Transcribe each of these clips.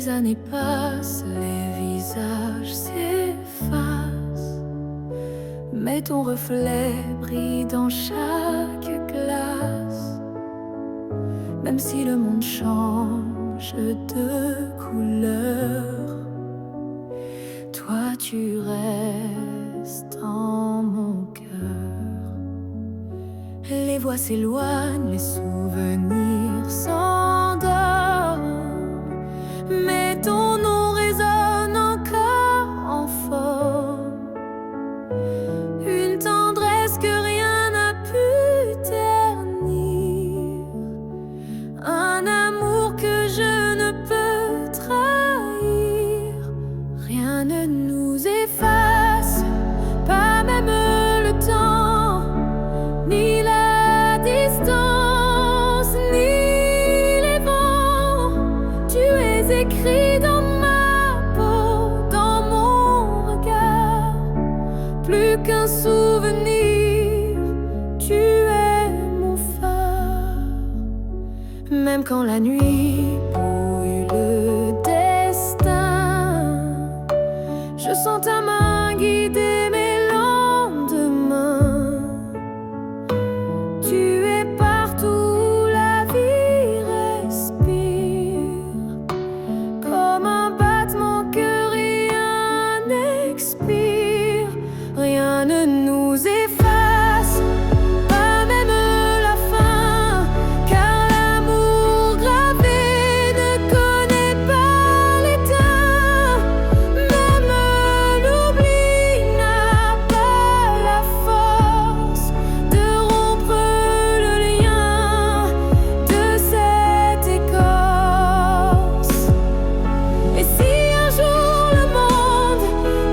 Les années passent, les visages s'effacent, mais ton reflet brille dans chaque glace. Même si le monde change de couleur, toi tu restes en mon cœur. Les voix s'éloignent, les souvenirs s'endorment, mais ton nom résonne encore en forme. Une tendresse que rien n'a pu ternir, un amour que je ne peux trahir. Rien ne nous efface, pas même le temps, ni la distance, ni les vents. Tu es écrit dans ma peau, dans mon regard. Plus qu'un souvenir, tu es mon phare. Même quand la nuit brouille le destin, je sens ta main guider mes lendemains. Tu es partout où la vie respire, comme un battement que rien n'expire. Rien ne nous efface, pas même la fin, car l'amour gravé ne connaît pas l'éteint. Même l'oubli n'a pas la force de rompre le lien de cette écorce. Et si un jour le monde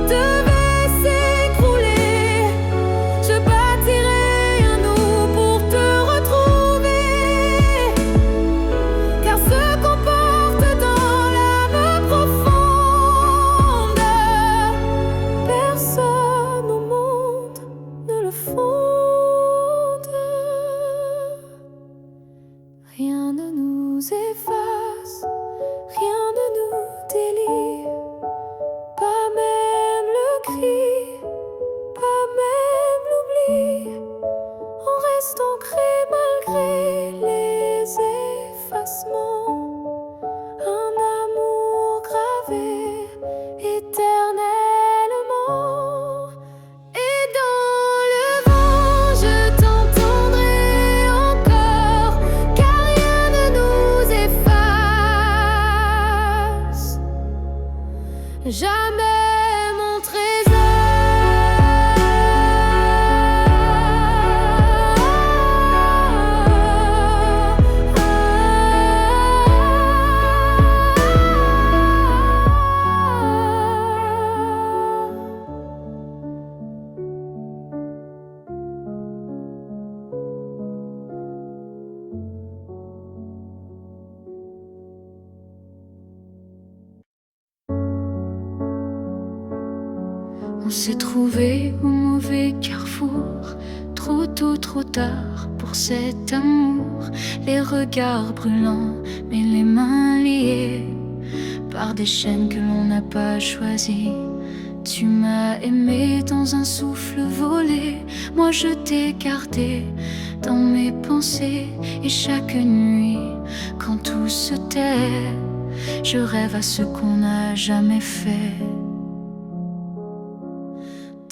devait s'écrouler, je bâtirai un nous pour te retrouver, car ce qu'on porte dans l'âme profonde, personne au monde ne le fonde. Rien ne nous efface, rien ne nous délie, pas même le cri, pas même l'oubli. On reste ancré malgré les effacements, un amour gravé éternellement. Et dans le vent, je t'entendrai encore, car rien ne nous efface. Jamais mon trésor. On s'est trouvé au mauvais carrefour, trop tôt, trop tard pour cet amour. Les regards brûlants, mais les mains liées par des chaînes que l'on n'a pas choisies. Tu m'as aimé dans un souffle volé, moi je t'ai gardé dans mes pensées. Et chaque nuit, quand tout se tait, je rêve à ce qu'on n'a jamais fait.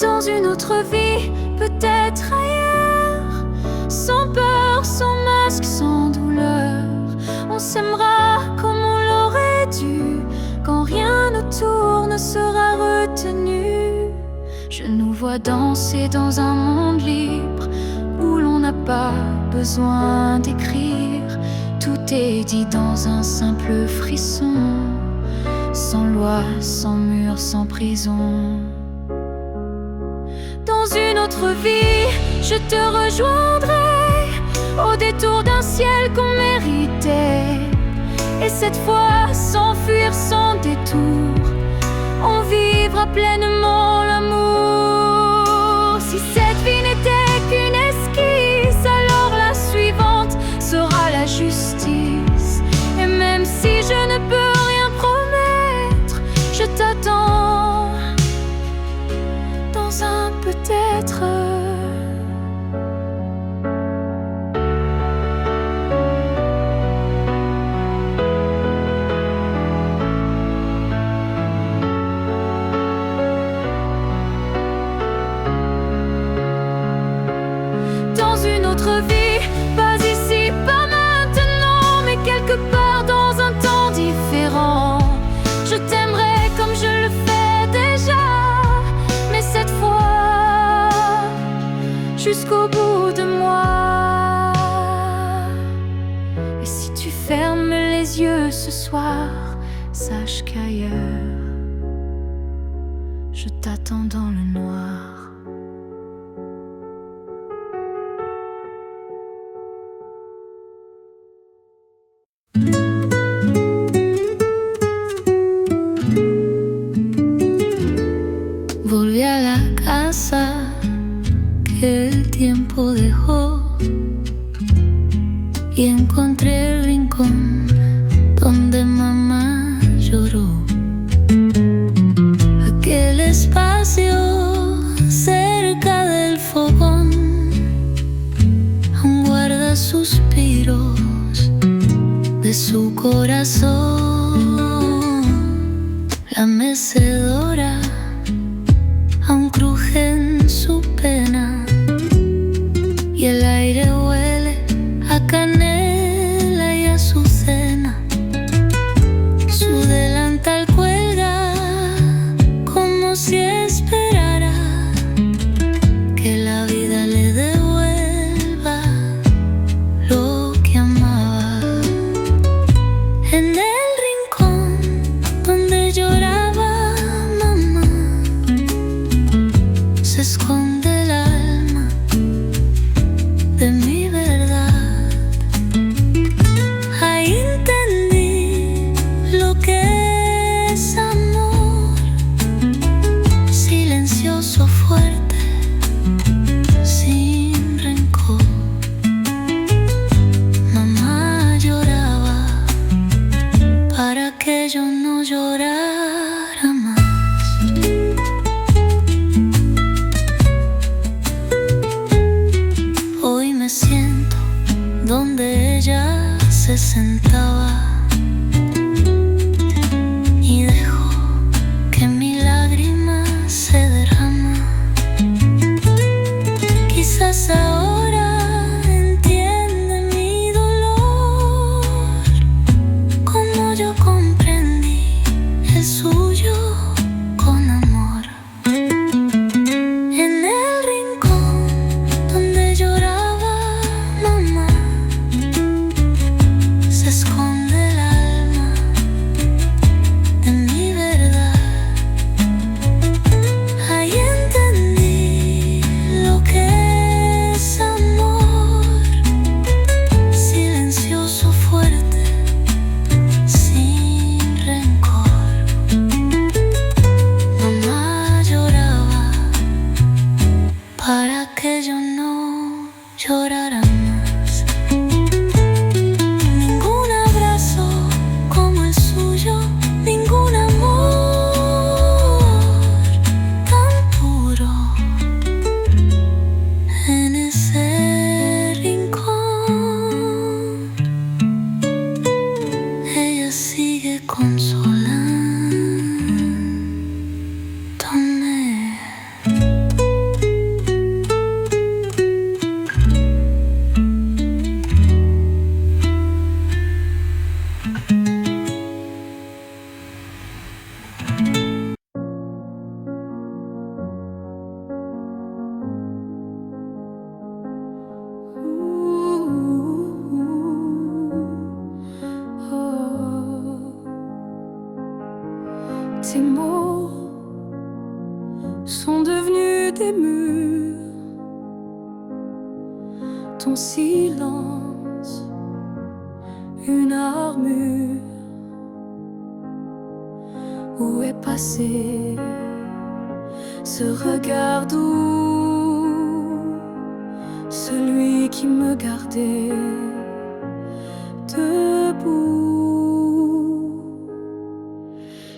Dans une autre vie, peut-être ailleurs, sans peur, sans masque, sans douleur, on s'aimera comme on l'aurait dû, quand rien autour ne sera retenu. Je nous vois danser dans un monde libre, où l'on n'a pas besoin d'écrire. Tout est dit dans un simple frisson, sans loi, sans mur, sans prison. Dans une autre vie, je te rejoindrai au détour d'un ciel qu'on méritait. Et cette fois, sans fuir, sans détour, on vivra pleinement l'amour. Si cette vie n'était qu'une esquisse, alors la suivante sera la justice. Et même si je ne peux rien promettre, autre vie, pas ici, pas maintenant, mais quelque part dans un temps différent. Je t'aimerai comme je le fais déjà, mais cette fois jusqu'au bout de moi. Et si tu fermes les yeux ce soir, sache qu'ailleurs je t'attends dans le noir. Volví a la casa que el tiempo dejó y encontré el rincón donde mamá lloró. Aquel espacio cerca del fogón aún guarda suspiros de su corazón. La mecedora aún cruje en su pena y el aire huele a canela y azucena. Su delantal cuelga como si esperara que la vida le devuelva lo que amaba. En el rincón donde lloraba mamá se esconde el alma de mi verdad. Ahí entendí lo que es amor, silencioso, fuerte, sin rencor. Mamá lloraba para que yo no llorara más. Hoy me siento donde ella se sentaba y dejo que mi lágrima se derrama. Quizás ahora entiende mi dolor, como yo comprendí el suyo con amor. En el rincón donde lloraba mamá se esconde el alma de mi verdad. Ahí entendí lo que es amor, silencioso, fuerte, sin rencor. Mamá lloraba para que yo no llorara más. Ningún abrazo como el suyo, ningún amor tan puro. En ese rincón ella sigue consolándome. Tes mots sont devenus des murs, ton silence une armure. Où est passé ce regard doux, celui qui me gardait debout?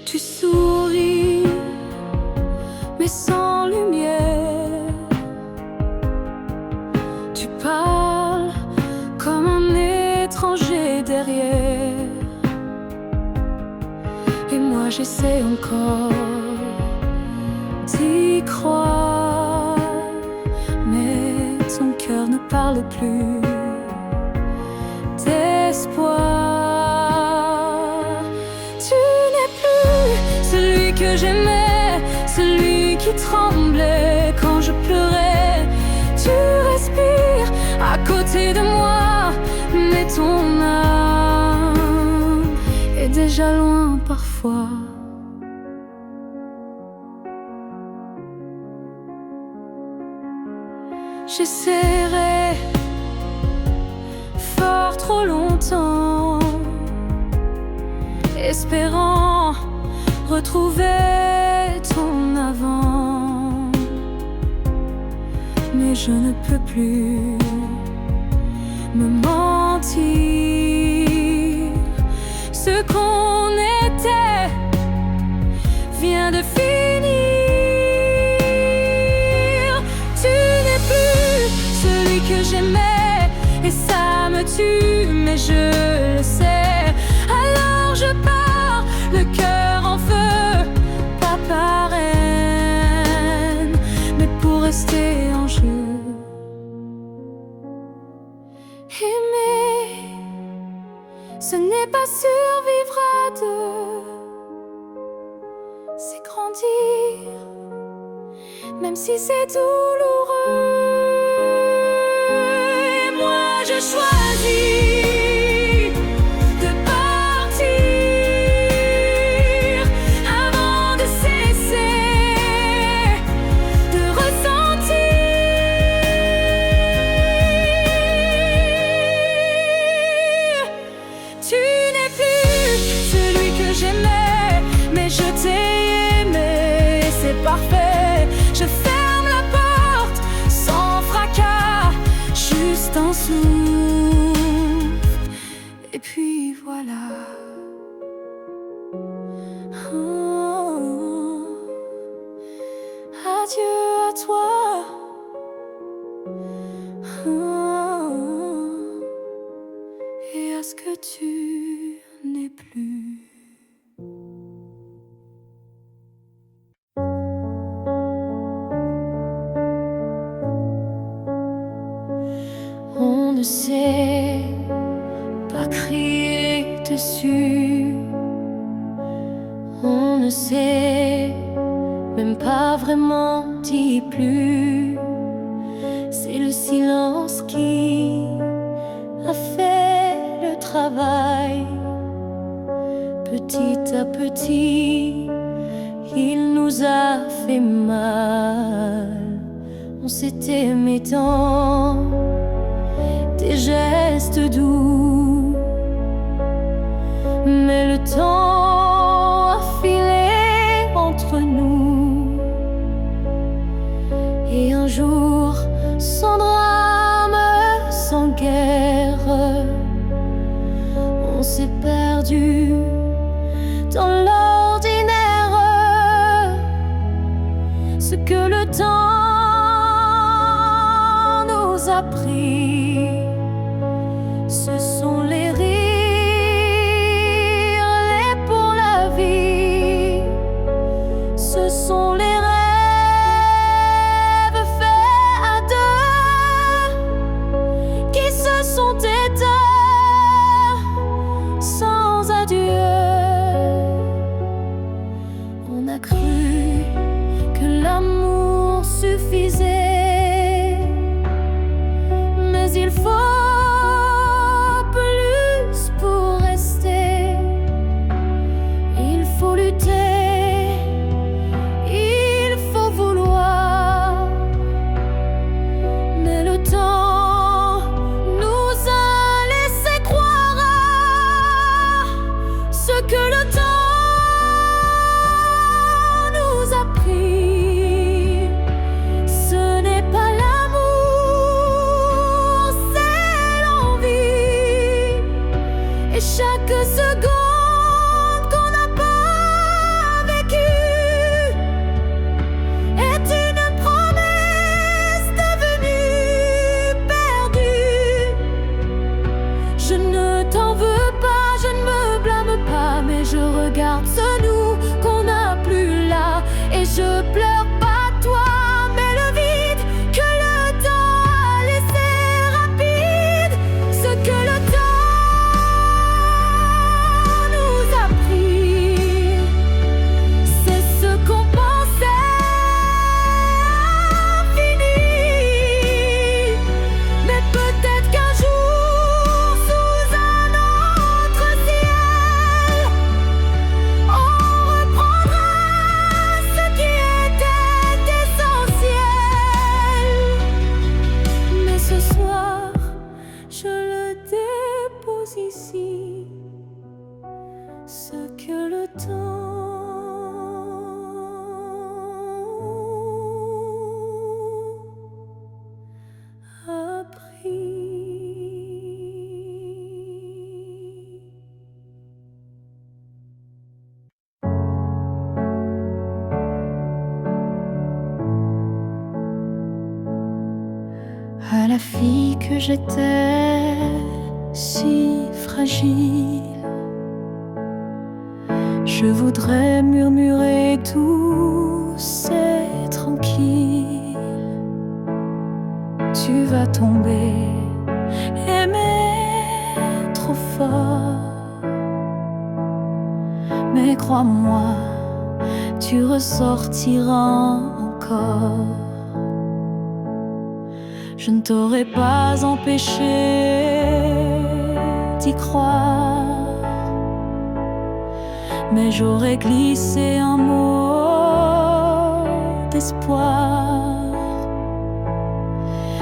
Tu souris, mais sans lumière. Tu parles comme un étranger derrière. Et moi j'essaie encore d'y croire, mais ton cœur ne parle parle plus d'espoir. Tu n'es plus celui que j'aimais, celui qui tremblait quand je pleurais. Tu respires à côté de moi, mais ton âme est déjà loin parfois. J'essaierai fort trop longtemps, espérant retrouver ton avant, mais je ne peux plus me mentir. Ce qu'on était vient de finir. Tu n'es plus celui que j'aimais, et ça me tue, mais je le sais. Alors je pars, le cœur en feu, pas par haine, mais pour rester en jeu. Aimer, ce n'est pas survivre à deux, c'est grandir, même si c'est douloureux. Et moi je choisis de partir avant de cesser de ressentir. Tu n'es plus celui que j'aimais, mais je t'ai aimé, c'est parfait. Je ferme la porte sans fracas, juste un souffle, et puis voilà. Oh, adieu à toi. Oh, et à ce que tu n'es plus. On ne sait pas crier dessus, on ne sait même pas vraiment dire plus. C'est le silence qui a fait le travail. Petit à petit, il nous a fait mal. On s'est aimé tant, des gestes doux, mais le temps a filé entre nous. Et un jour, sans drame, sans guerre, on s'est perdu dans l'ordinaire. Ce que le temps nous a pris, ce sont les rires, les pour la vie. Ce sont les rêves faits à deux qui se sont éteints sans adieu. On a cru que l'amour suffisait, mais il faut plus. la fille que j'étais, si fragile. Je voudrais murmurer tout, c'est tranquille. Tu vas tomber, aimer trop fort. Mais crois-moi, tu ressortiras encore. Je ne t'aurais pas empêché d'y croire, mais j'aurais glissé un mot d'espoir.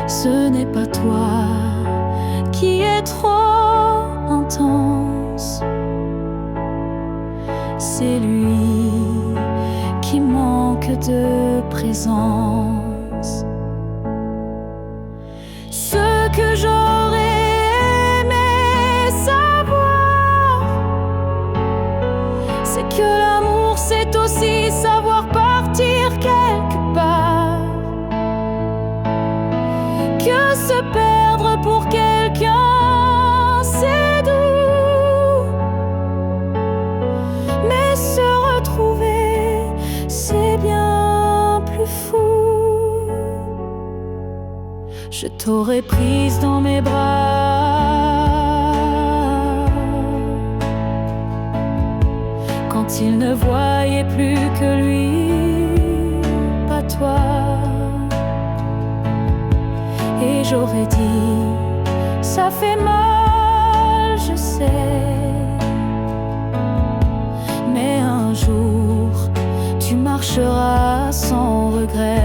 Ce n'est pas toi qui es trop intense, c'est lui qui manque de présence. Ce que j'aurais aimé savoir, c'est que l'amour c'est aussi savoir partir quelque part, que se perdre pour quelqu'un c'est doux, mais se retrouver c'est bien plus fou. Je t'aurais prise dans mes bras quand il ne voyait plus que lui, pas toi. Et j'aurais dit, ça fait mal, je sais, mais un jour tu marcheras sans regret.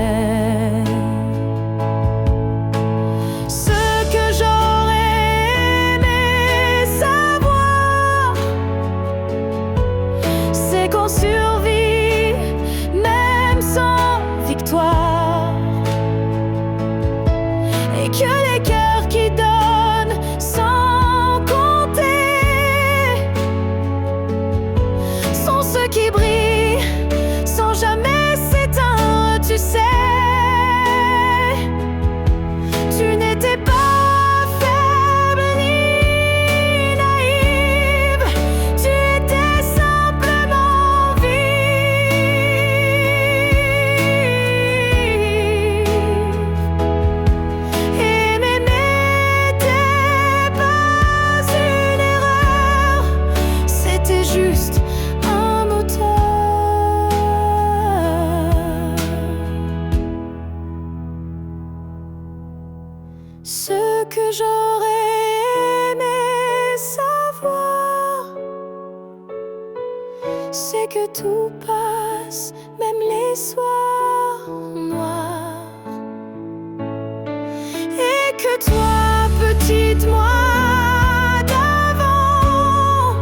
Qu'on survit même sans victoire, et que les cœurs qui donnent sans compter sont ceux qui brillent sans jamais s'éteindre. Tu sais, tu n'étais pas ce que j'aurais aimé savoir, c'est que tout passe, même les soirs noirs, et que toi, petite moi d'avant,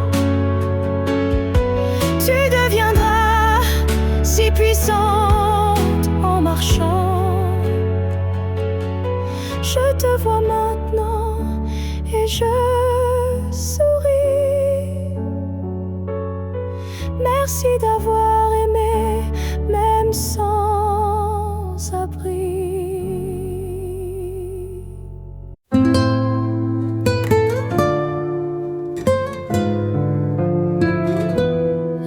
tu deviendras si puissante en marchant. Je te vois maintenant et je souris. Merci d'avoir aimé, même sans abri.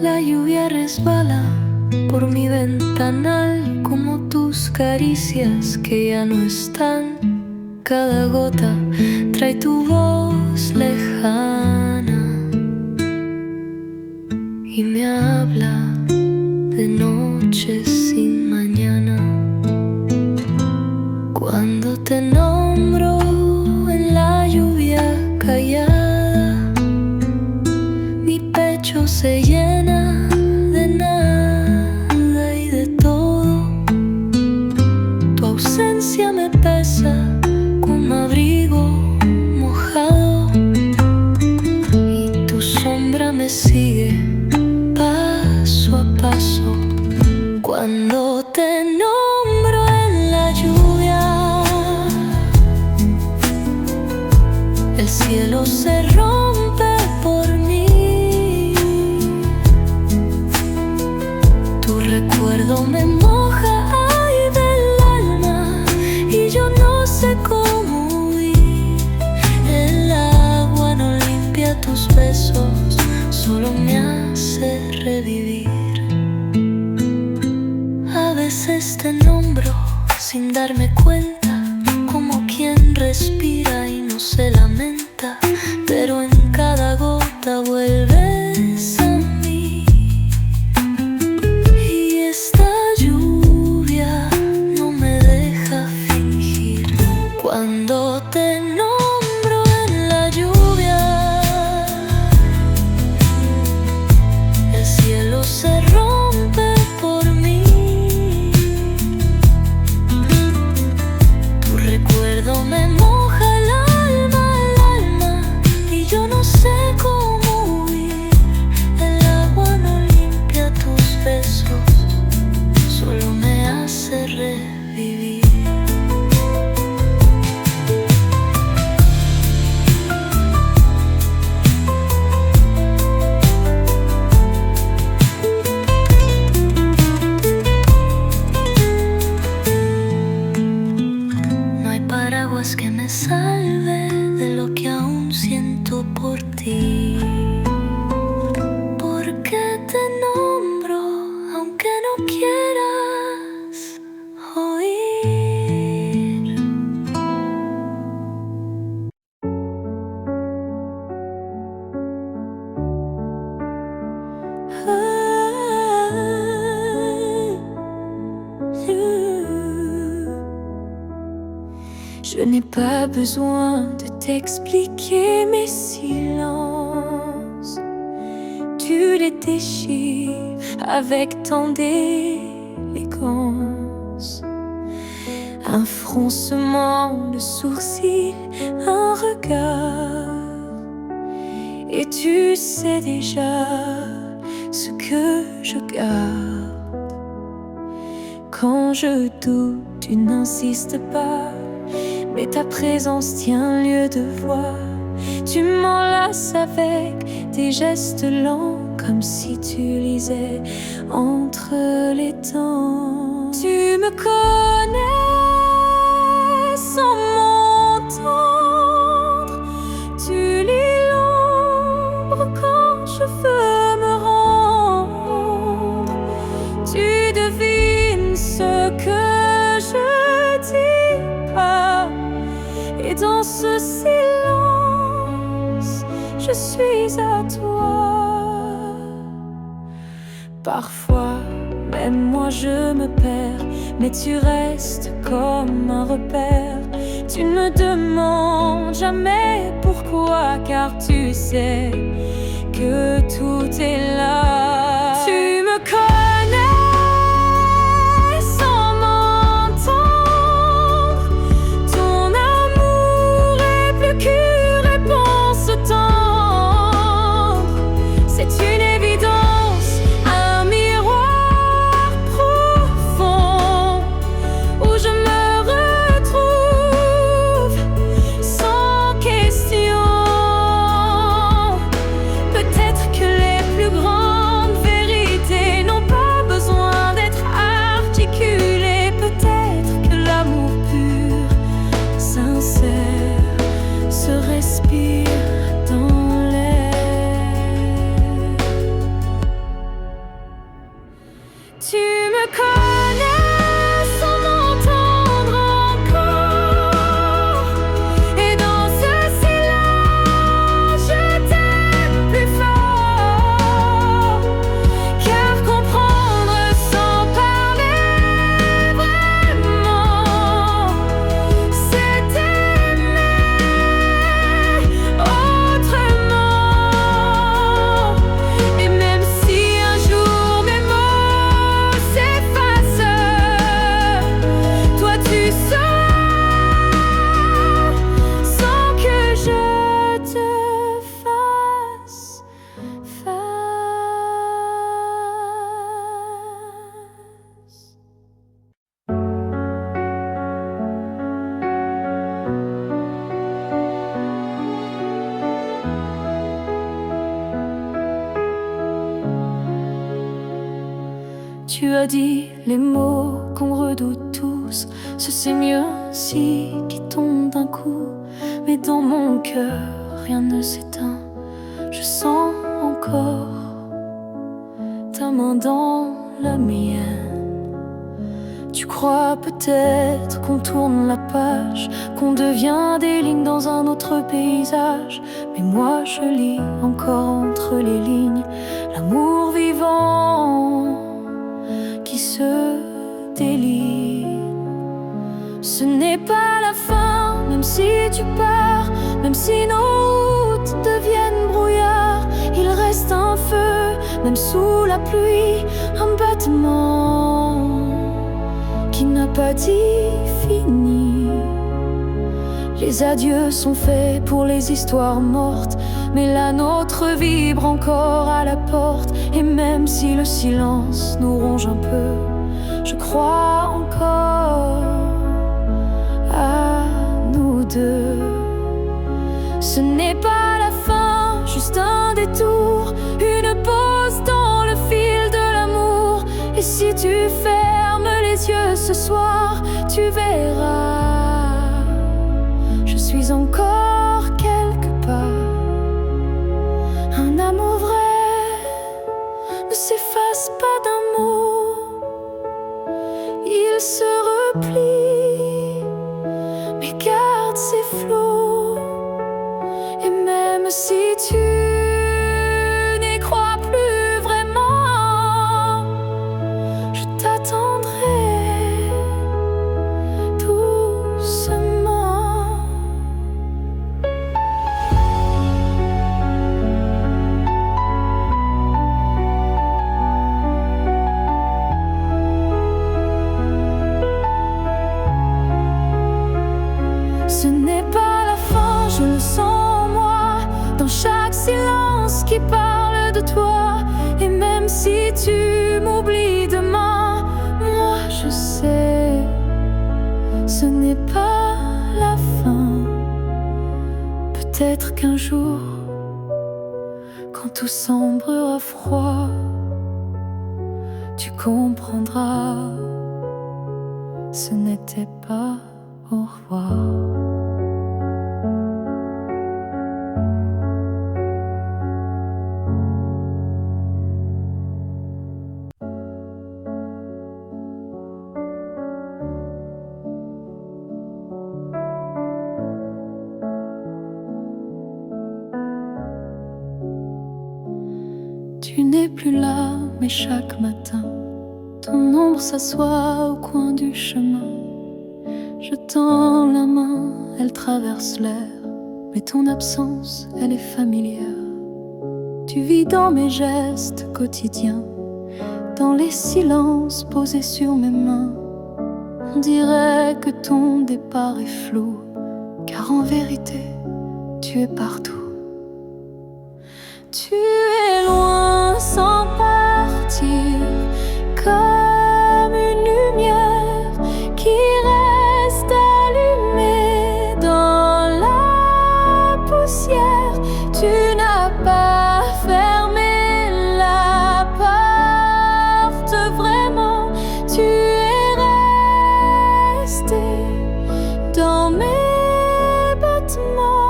La lluvia resbala por mi ventanal como tus caricias que ya no están. Cada gota trae tu voz lejana y me habla de noches sin mañana. Cuando te nombro en la lluvia callada, mi pecho se llena de nada y de todo. Tu ausencia me pesa, abrigo mojado, y tu sombra me sigue paso a paso. Cuando te nombro en la lluvia, el cielo se rompe por mí. Tu recuerdo me moja ay del alma y yo no sé cómo darme cuenta, como quien respira y no se lamenta, pero en cada gota vuelves a mí. Y esta lluvia no me deja fingir. Cuando te nombro en la lluvia, el cielo se rompe por mí. Tu recuerdo me moja el alma, y yo no sé cómo huir. El agua no limpia tus besos, solo me hace revivir. No hay paraguas que me salve de lo que aún siento por ti. Porque te nombro aunque no quieras oír. Je n'ai pas besoin de t'expliquer mes silences. Tu les déchires avec tant d'élégance. Un froncement de sourcils, un regard, et tu sais déjà ce que je garde. Quand je doute, tu n'insistes pas, mais ta présence tient lieu de voix. Tu m'enlaces avec tes gestes lents, comme si tu lisais entre les temps. Tu me connais sans m'entendre. Tu lis l'ombre quand je veux me rendre. Tu devines ce que je dis pas. Et dans ce silence, je suis à toi. Parfois, même moi je me perds, mais tu restes comme un repère. Tu ne me demandes jamais pourquoi, car tu sais que tout est là. Tu me connais sans m'entendre. Ton amour est plus qu'une réponse tendre. C'est une évidence, un miroir profond où je me retrouve sans question. Peut-être que les plus grandes vérités n'ont pas besoin d'être articulées. Peut-être que l'amour pur, sincère, se respire dans l'air. Tu me connais sans m'entendre encore. Et dans ce silence, je t'aime plus fort. Car comprendre sans parler vraiment, c'est aimer autrement. Et même si un jour mes mots s'effacent, toi tu sauras sans que je te fasse face. Tu as dit les mots qu'on redoute tous. C'est mieux ainsi qui tombe d'un coup. Mais dans mon cœur, rien ne s'éteint. Je sens encore ta main dans la mienne. Tu crois peut-être qu'on tourne la page, qu'on devient des lignes dans un autre paysage. Mais moi je lis encore entre les lignes l'amour vivant qui se délie. Ce n'est pas la fin, même si tu pars, même si nos routes deviennent brouillard. Il reste un feu, même sous la pluie, un battement qui n'a pas dit fini. Les adieux sont faits pour les histoires mortes, mais la nôtre vibre encore à la porte. Et même si le silence nous ronge un peu, je crois encore à nous deux. Ce n'est pas la fin, juste un détour, une pause dans le fil de l'amour. Et si tu fermes les yeux ce soir, tu verras, je suis encore quelque part. Un amour vrai ne s'efface pas d'un mot, il se replie, mais garde ses flots. Et même si tu n'y crois plus vraiment, je t'attendrai doucement. Ce n'est pas la fin, je le sens en moi, dans chaque silence qui parle de toi. Et même si tu m'oublies demain, moi je sais, ce n'est pas la fin. Peut-être qu'un jour, quand tout semblera froid, tu comprendras, ce n'était pas au revoir. Tu n'es plus là, mais chaque matin, ton ombre s'assoit au coin du chemin. Je tends la main, elle traverse l'air, mais ton absence, elle est familière. Tu vis dans mes gestes quotidiens, dans les silences posés sur mes mains. On dirait que ton départ est flou, car en vérité, tu es partout. Tu es loin sans partir, comme une lumière qui reste allumée dans la poussière. Tu n'as pas fermé la porte vraiment, tu es resté dans mes battements.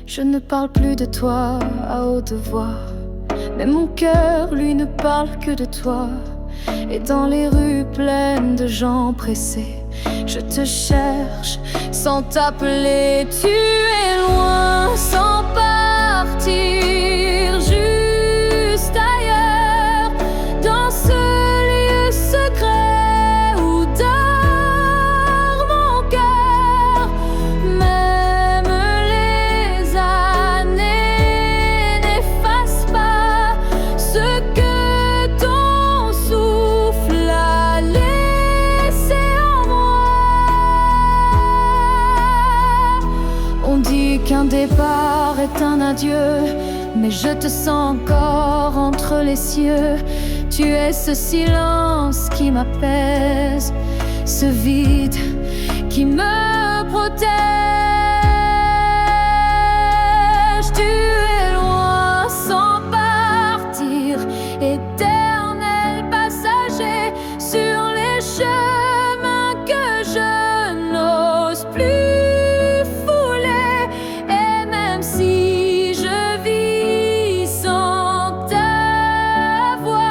Je ne parle plus de toi à haute voix, mais mon cœur, lui, ne parle que de toi. Et dans les rues pleines de gens pressés, je te cherche sans t'appeler. Tu es loin sans partir, juste ailleurs, dans ce lieu secret où dort mon cœur. Même les années n'effacent pas ce que ton souffle a laissé en moi. On dit qu'un départ est un adieu, mais je te sens encore entre les cieux. Tu es ce silence qui m'apaise, ce vide qui me protège. Tu es loin sans partir, éternel passager sur les chemins que je n'ose plus fouler. Et même si je vis sans t'avoir,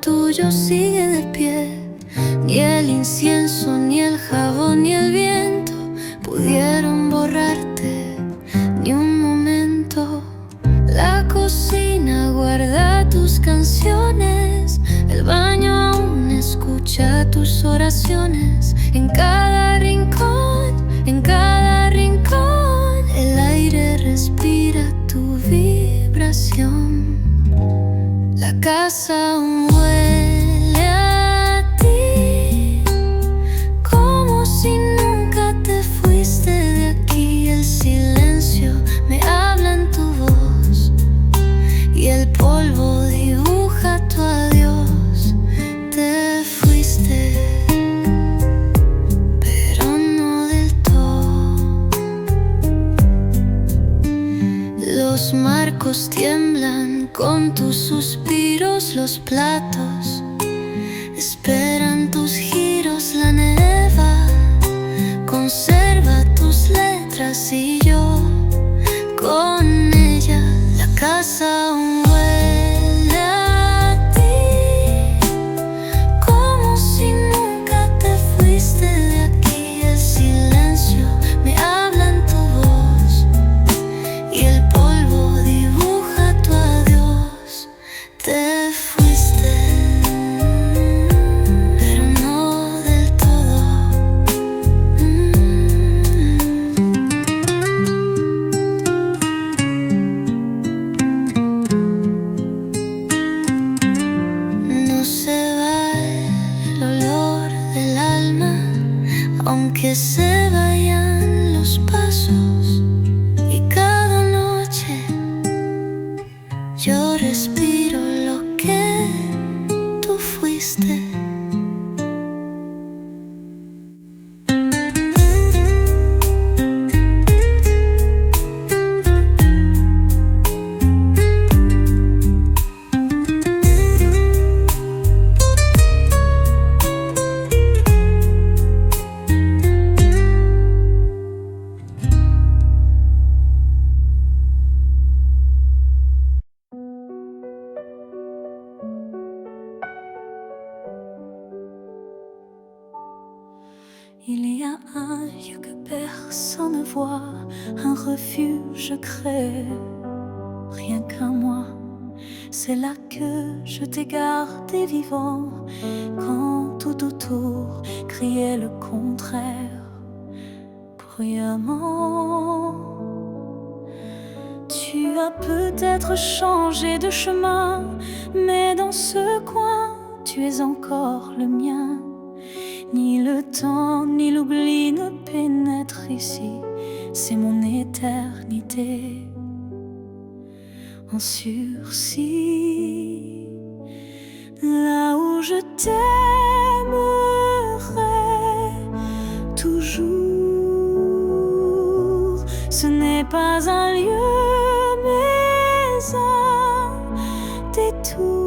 tuyo sigue de pie. Ni el incienso, ni el jabón, ni el viento pudieron borrarte ni un momento. La cocina guarda tus canciones, el baño aún escucha tus oraciones. En cada rincón, en cada rincón, el aire respira tu vibración. La casa aún huele a ti, como si nunca te fuiste de aquí. El silencio me habla en tu voz y el polvo dibuja tu adiós. Te fuiste, pero no del todo. Los marcos tiemblan con tus suspiros, los platos esperan tus giros. La neva conserva tus letras y yo con ella. La casa aún huele a ti, como si nunca te fuiste de aquí. El silencio me habla en tu voz y el polvo dibuja tu adiós. Te fuiste, pero no del todo. No se va el olor del alma, aunque se vayan los pasos. Y cada noche yo respiro lo que tú fuiste. Il y a un lieu que personne ne voit, un refuge créé rien qu'à moi. C'est là que je t'ai gardé vivant, quand tout autour criait le contraire bruyamment. Tu as peut-être changé de chemin, mais dans ce coin, tu es encore le mien. Ni le temps, ni l'oubli ne pénètrent ici, c'est mon éternité en sursis. Là où je t'aimerai toujours, ce n'est pas un lieu, mais un détour,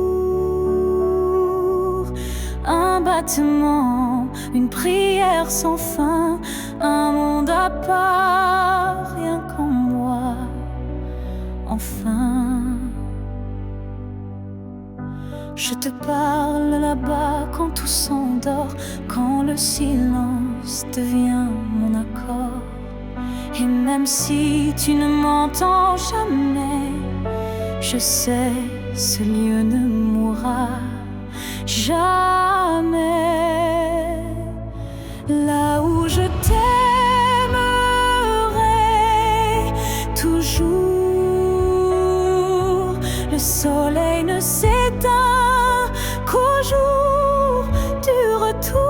un battement, une prière sans fin, un monde à part, rien qu'en moi, enfin. Je te parle là-bas quand tout s'endort, quand le silence devient mon accord. Et même si tu ne m'entends jamais, je sais, ce lieu ne mourra jamais. Là où je t'aimerai toujours, le soleil ne s'éteint qu'au jour du retour.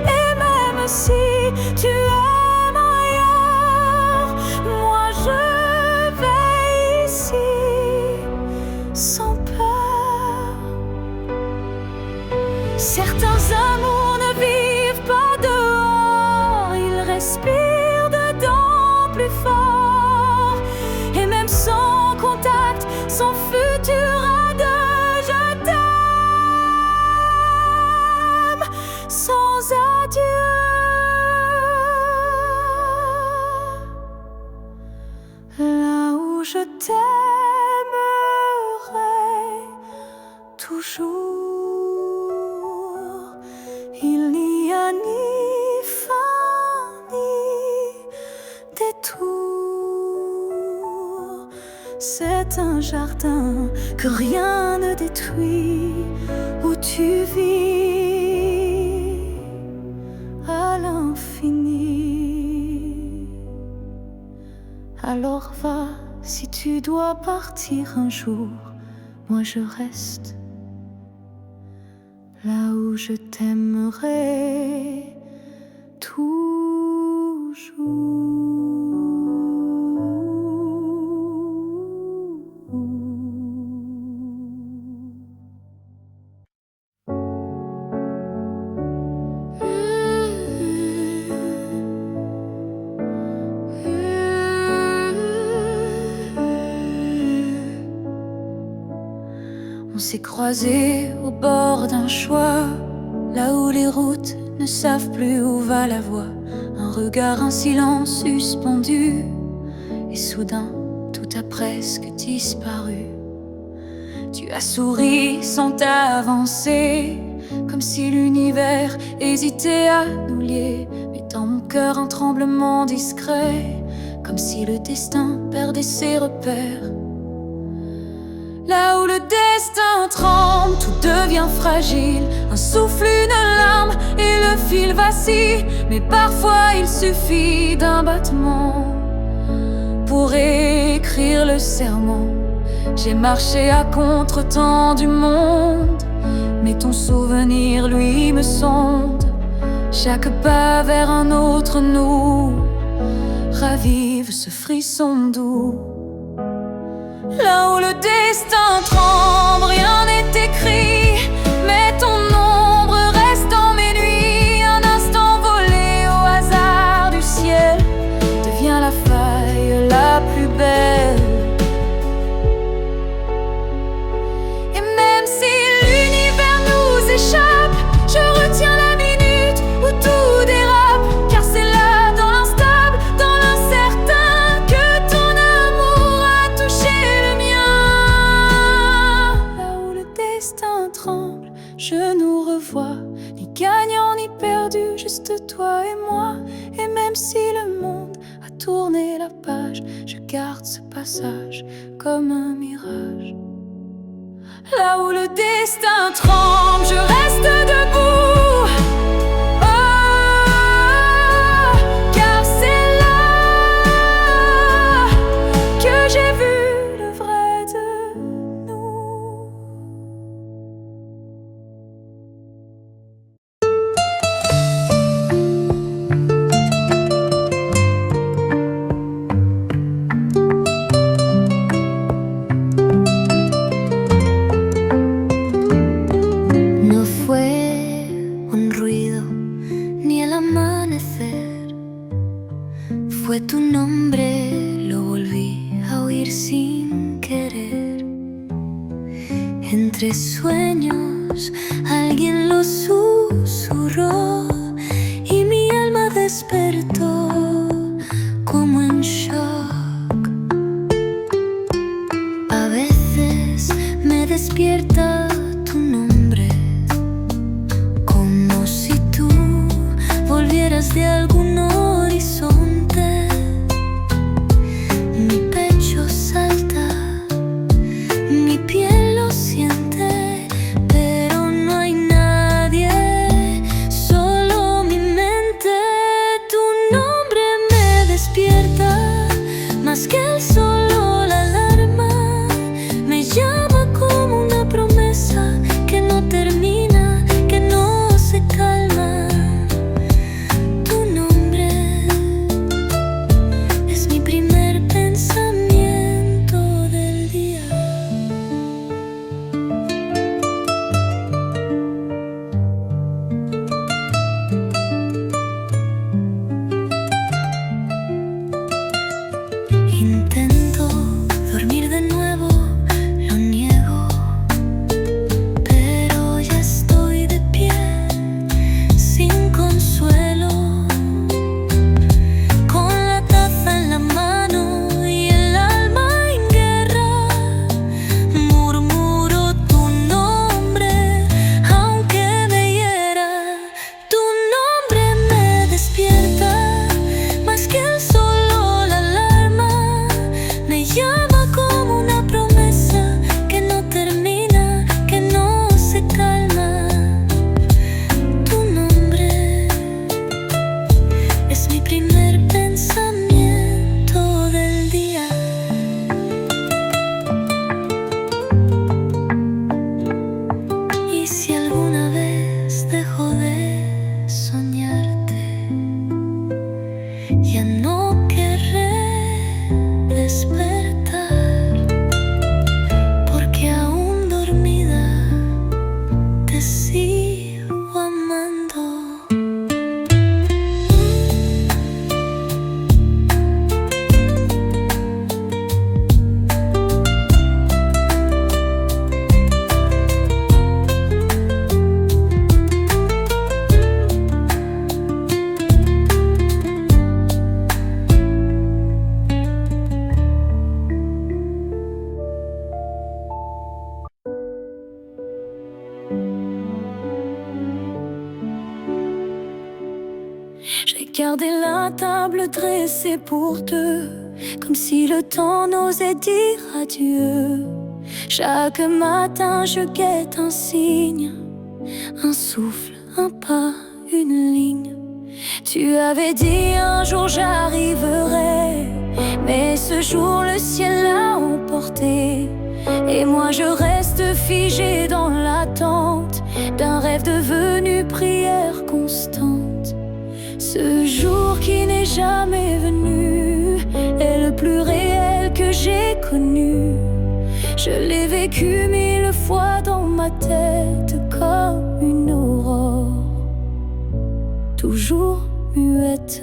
Et même si tu aimes ailleurs, moi je vais ici sans peur. Certains amours ne vivent pas dehors, ils respirent dedans plus fort. Et même sans contact, sans futur à deux, je t'aime sans adieu. Là où je t'aimerai est un jardin que rien ne détruit, où tu vis à l'infini. Alors va, si tu dois partir un jour, moi je reste là où je t'aimerai On s'est croisés au bord d'un choix, là où les routes ne savent plus où va la voie. Un regard, un silence suspendu, et soudain tout a presque disparu. Tu as souri sans t'avancer, comme si l'univers hésitait à nous lier. Mais dans mon cœur un tremblement discret, comme si le destin perdait ses repères. Là où le destin tremble, tout devient fragile. Un souffle, une larme et le fil vacille. Mais parfois il suffit d'un battement pour écrire le serment. J'ai marché à contre-temps du monde, mais ton souvenir, lui, me sonde. Chaque pas vers un autre nous ravive ce frisson doux. Là où le destin tremble, rien n'est écrit, mais ton ombre reste dans mes nuits. Un instant volé au hasard du ciel devient la faille la plus belle. Et même si l'univers nous échappe, je retiens la minute où tout dérape. Car c'est là, dans l'instable, dans l'incertain, que ton amour a touché le mien. Là où le destin tremble, je nous revois, ni gagnant ni perdu, juste toi et moi. Et même si le monde a tourné la page, je garde ce passage comme un mirage. Là où le destin tremble, je reste debout. Oh, car c'est là que j'ai vu le vrai de nous. No fue un ruido ni el amanecer, fue tu nombre, lo volví a oír sin querer. Entre sueños alguien lo susurró y mi alma despertó como en shock. A veces me despierta tu nombre, como si tú volvieras de algún horizonte. Mi pecho salta, mi piel lo siente, pero no hay nadie, solo mi mente. Tu nombre me despierta, más que el sol o la alarma. Me llama como una promesa que no termina, que no se calma. Tu nombre Garder la table dressée pour deux, comme si le temps n'osait dire adieu. Chaque matin je guette un signe, un souffle, un pas, une ligne. Tu avais dit un jour j'arriverai, mais ce jour le ciel l'a emporté. Et moi je reste figé dans l'attente d'un rêve devenu prière constante. Ce jour qui n'est jamais venu est le plus réel que j'ai connu. Je l'ai vécu 1000 fois dans ma tête comme une aurore, toujours muette.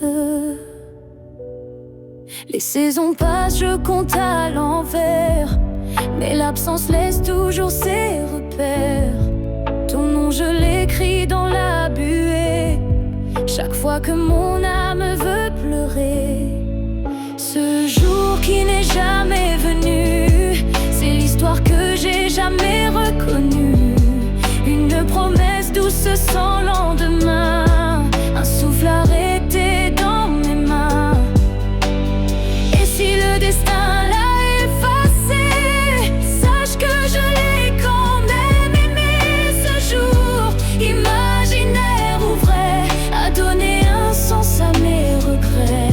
Les saisons passent, je compte à l'envers, mais l'absence laisse toujours ses repères. Ton nom je l'écris dans la buée, chaque fois que mon âme veut pleurer. Ce jour qui n'est jamais venu, c'est l'histoire que j'ai jamais reconnue. Une promesse douce sans lendemain, un souffle arrêté dans mes mains. Et si le destin l'a effacé, sache que je l'ai quand même aimé. Ce jour imaginaire ou vrai a donné un sens à mes regrets.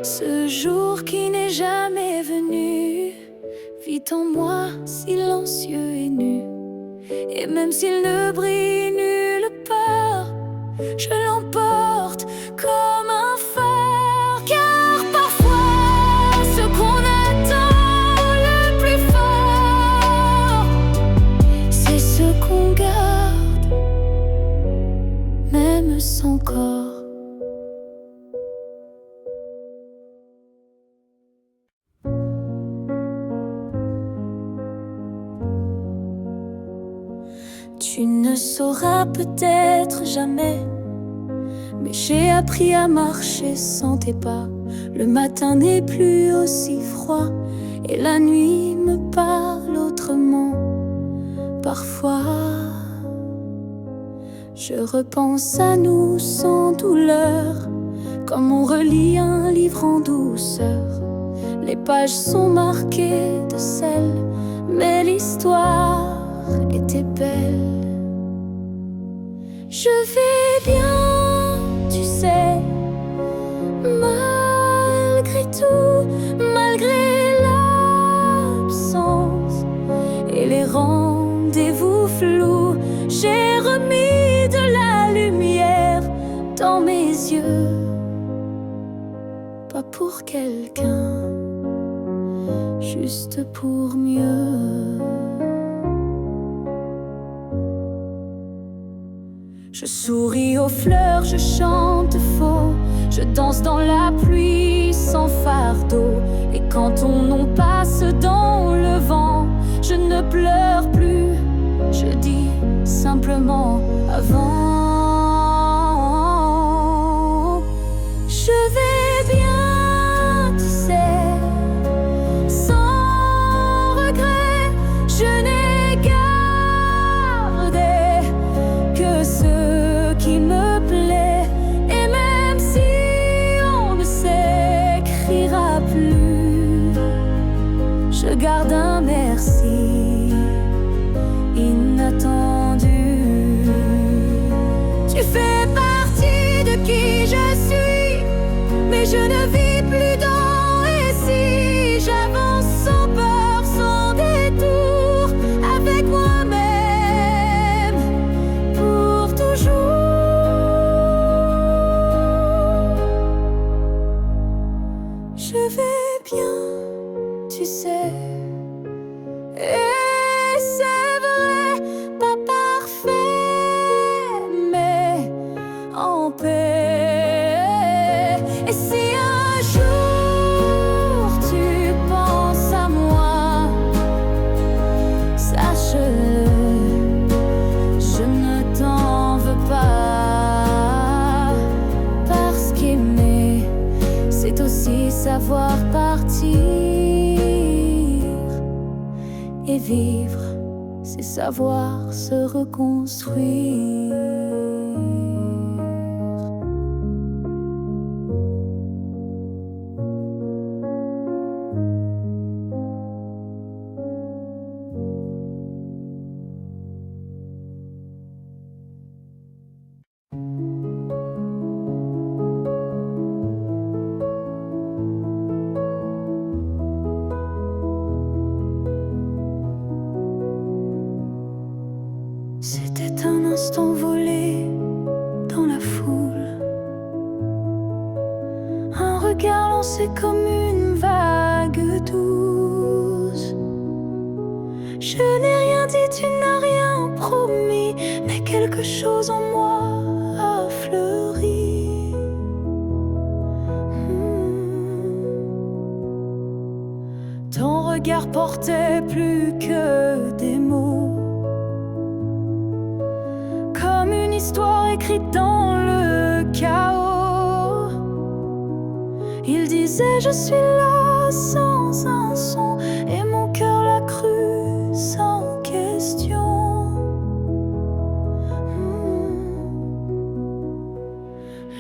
Ce jour qui n'est jamais venu vit en moi silencieux et nu. Et même s'il ne brille nulle part, je l'emporte comme un phare. Car parfois ce qu'on attend le plus fort, c'est ce qu'on garde, même sans corps. Tu ne sauras peut-être jamais, mais j'ai appris à marcher sans tes pas. Le matin n'est plus aussi froid et la nuit me parle autrement. Parfois, je repense à nous sans douleur, comme on relit un livre en douceur. Les pages sont marquées de sel, mais l'histoire était belle. Je vais bien, tu sais, malgré tout, malgré l'absence et les rendez-vous flous. J'ai remis de la lumière dans mes yeux, pas pour quelqu'un, juste pour mieux. Je souris aux fleurs, je chante faux, je danse dans la pluie sans fardeau. Et quand ton nom passe dans le vent, je ne pleure plus, je dis simplement avant. Je vais bien, tu sais, sans regret, je n'ai gardé que ce qui me plaît. Et même si on ne s'écrira plus, je garde un merci inattendu. vivre, c'est savoir se reconstruire. C'était un instant volé dans la foule, un regard lancé comme une vague douce. Je n'ai rien dit, tu n'as rien promis, mais quelque chose en moi a fleuri. Ton regard portait plus que des mots, comme une histoire écrite dans le chaos. Il disait je suis là sans un son, et mon cœur l'a cru sans question.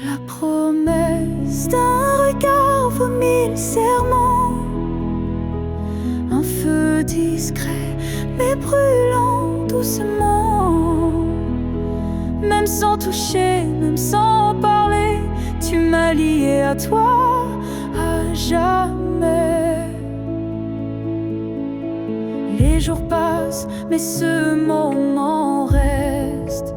La promesse d'un regard vaut 1000 serments, un feu discret mais brûlant doucement. Même sans toucher, même sans parler, tu m'as lié à toi à jamais. Les jours passent, mais ce moment reste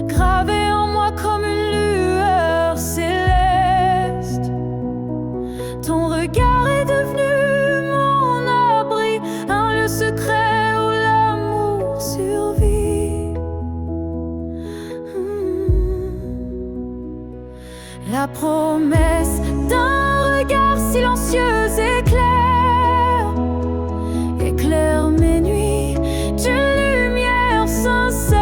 gravé en moi comme une lueur céleste. Ton regard est devenu mon abri, un lieu secret où l'amour survit. La promesse d'un regard silencieux éclaire mes nuits d'une lumière sincère.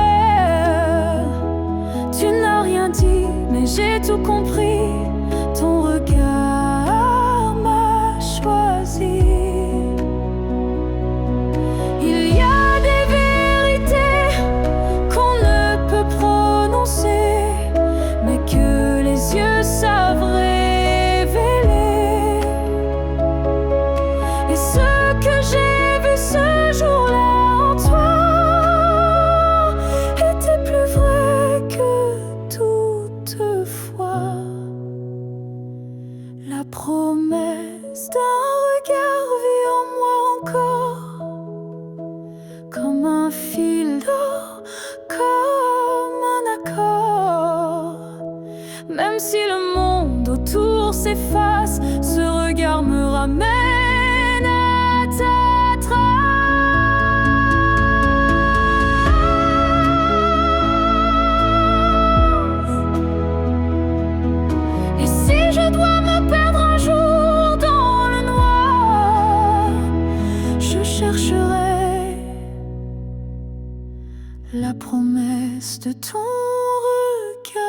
Tu n'as rien dit, mais j'ai tout compris. Ton regard m'a choisi. Il y a des vérités qu'on ne peut prononcer, mais que les yeux savent révéler. Et ce que j'ai vu ce jour-là en toi était plus vrai que toutefois. La promesse d'un regard vit en moi encore, comme un fil d'or, comme un accord. Même si le monde autour s'efface, ce regard me ramène à ta trace. Et si je dois me perdre un jour dans le noir, je chercherai la promesse de ton regard.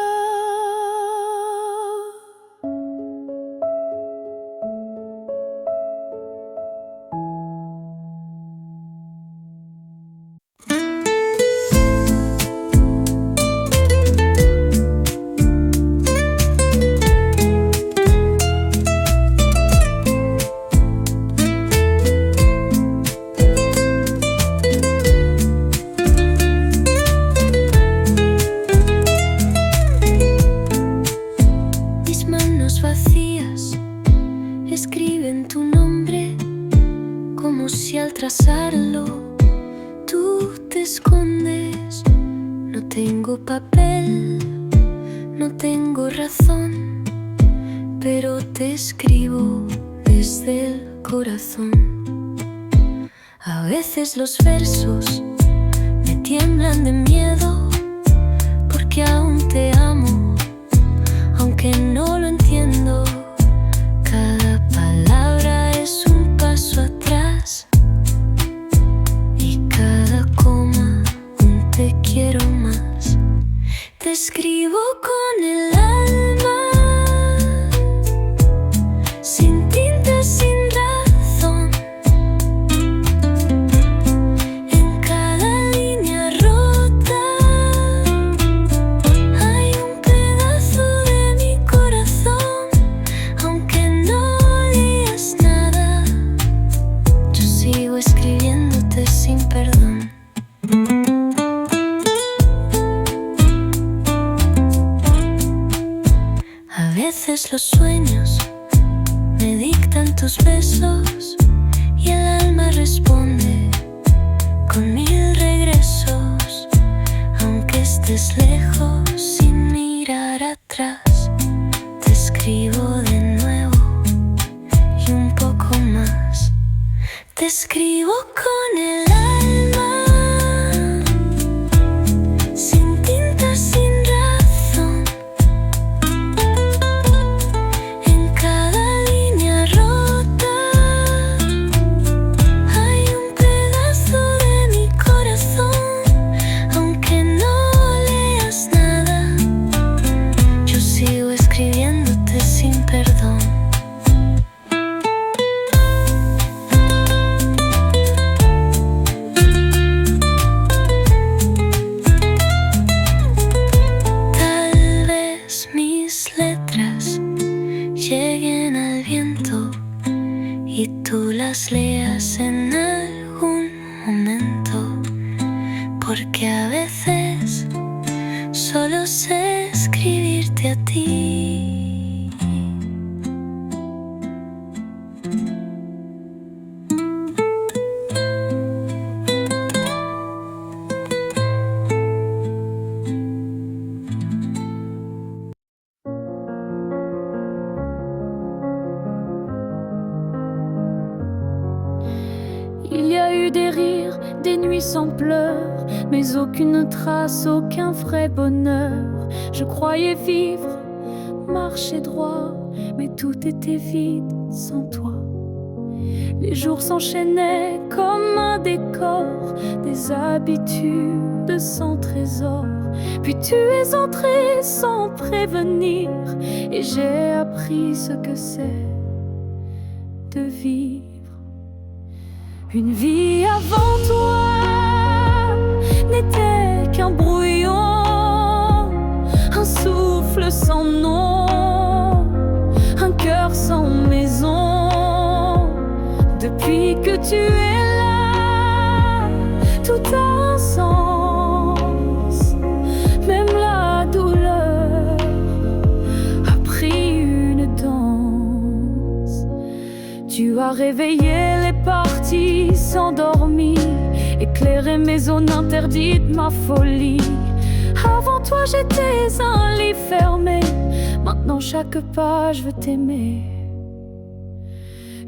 Mis manos vacías escriben tu nombre, como si al trazarlo tú te escondes. No tengo papel, no tengo razón, pero te escribo desde el corazón. A veces los versos me tiemblan de miedo, porque aún te amo, aunque no lo entiendo. Cada palabra es un paso atrás, y cada coma un te quiero más. Te escribo con el alma, sin tinta, sin razón. veces los sueños me dictan tus besos y el alma responde con 1000 regresos. Aunque estés lejos sin mirar atrás, te escribo de nuevo y un poco más. Te escribo con el alma, sin tinta, sin razón. En cada línea rota hay un pedazo de mi corazón. Aunque no leas nada, yo sigo escribiéndote sin perdón. Lleguen al viento y tú las leas en algún momento, porque a veces solo sé escribirte a ti. Il y a eu des rires, des nuits sans pleurs, mais aucune trace, aucun vrai bonheur. Je croyais vivre, marcher droit, mais tout était vide sans toi. Les jours s'enchaînaient comme un décor, des habitudes sans trésor. Puis tu es entré sans prévenir, et j'ai appris ce que c'est de vivre. Une vie avant toi n'était qu'un brouillon, un souffle sans nom, un cœur sans maison. Depuis que tu es là, tout a un sens. Même la douleur a pris une danse. Tu as réveillé les parties s'endormir, éclairer mes zones interdites, ma folie. Avant toi j'étais un livre fermé, maintenant chaque page veut t'aimer.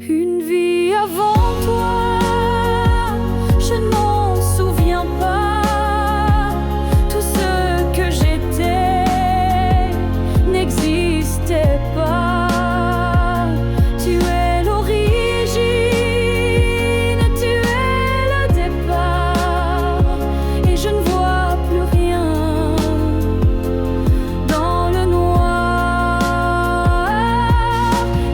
Une vie avant toi, je n'en souviens pas. Tout ce que j'étais n'existait pas. Tu es l'origine, tu es le départ, et je ne vois plus rien dans le noir.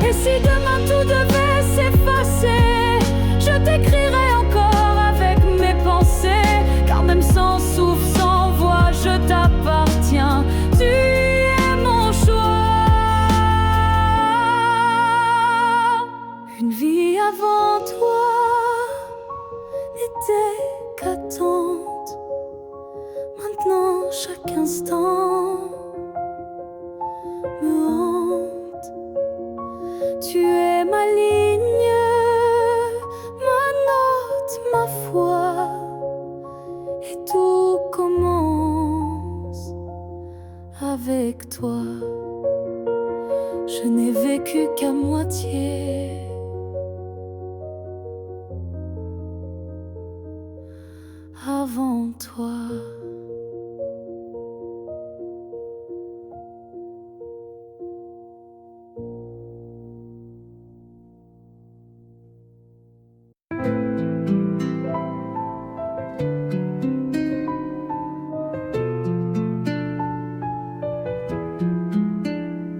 Et si demain tout devait s'effacer, je t'écrirai encore avec mes pensées, car même sans souffle, sans voix, je t'appartiens. Tu es mon choix. Une vie avant toi n'était qu'attente. Maintenant chaque instant me hante. Tu es ma ligne, ma note, ma foi, et tout commence avec toi. Je n'ai vécu qu'à moitié. Avant toi.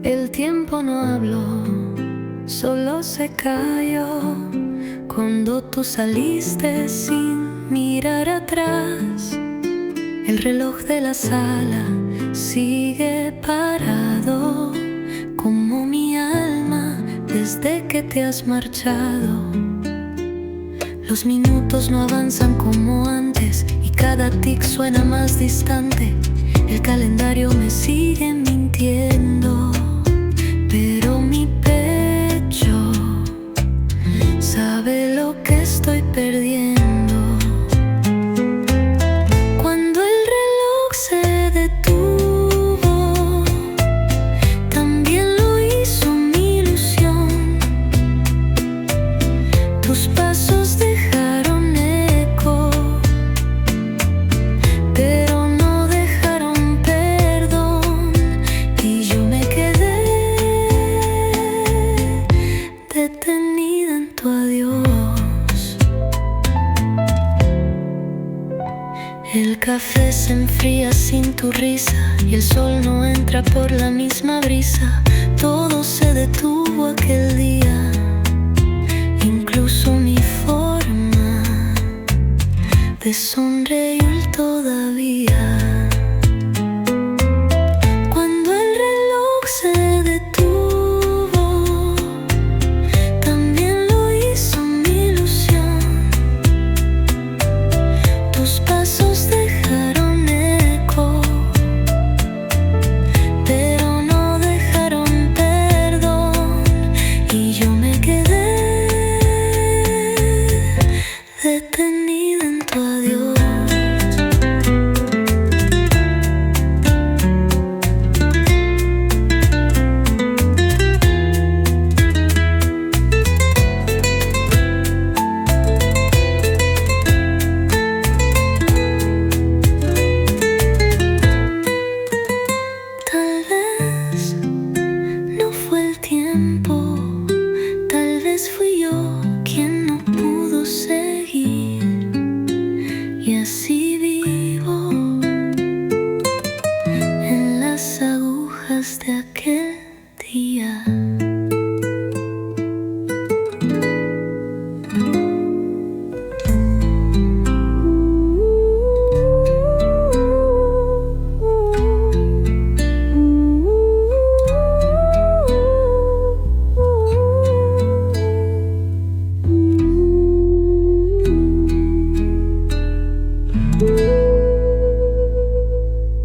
El tiempo no habló, solo se cayó cuando tú saliste sin mirar atrás. El reloj de la sala sigue parado, como mi alma desde que te has marchado. Los minutos no avanzan como antes y cada tic suena más distante. El calendario me sigue mintiendo, pero El café se enfría sin tu risa y el sol no entra por la misma brisa. Todo se detuvo aquel día, incluso mi forma de sonreír todavía. Cuando el reloj se detuvo, también lo hizo mi ilusión. Tus pasos